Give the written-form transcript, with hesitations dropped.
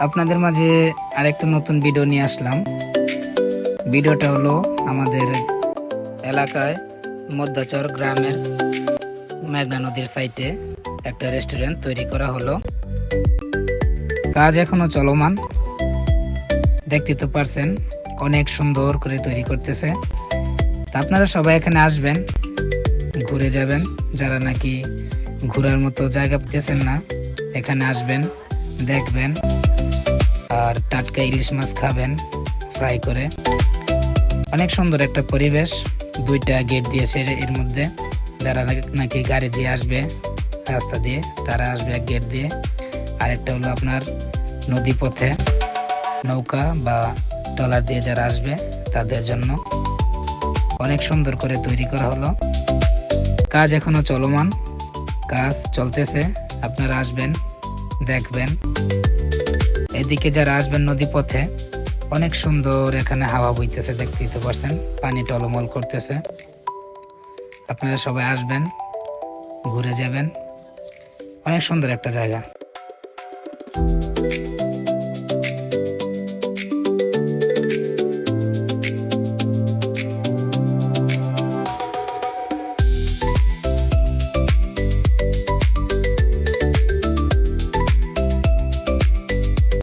আপনাদের মাঝে আরেকটা নতুন ভিডিও নিয়ে আসলাম। ভিডিওটা হলো আমাদের এলাকায় মধ্যাচর গ্রামের মেঘনা নদীর সাইটে একটা রেস্টুরেন্ট তৈরি করা হলো। কাজ এখনো চলমান, দেখতে তো পারছেন অনেক সুন্দর করে তৈরি করতেছে। তা আপনারা সবাই এখানে আসবেন, ঘুরে যাবেন। যারা নাকি ঘোরার মতো জায়গা পেতেছেন না, এখানে আসবেন, দেখবেন আর টাটকা ইলিশ মাছ খাবেন ফ্রাই করে। অনেক সুন্দর একটা পরিবেশ। দুইটা গেট দিয়েছে এর মধ্যে। যারা নাকি গাড়ি দিয়ে আসবে রাস্তা দিয়ে, তারা আসবে এক গেট দিয়ে। আরেকটা হলো আপনার নদী পথে নৌকা বা ট্রলার দিয়ে যারা আসবে তাদের জন্য। অনেক সুন্দর করে তৈরি করা হলো। কাজ এখনো চলমান, কাজ চলতেছে। আপনারা আসবেন, দেখবেন। এদিকে যারা আসবেন নদী পথে, অনেক সুন্দর এখানে হাওয়া বইতেছে, দেখতেই তো পারছেন, পানি টলমল করতেছে। আপনারা সবাই আসবেন, ঘুরে যাবেন। অনেক সুন্দর একটা জায়গা।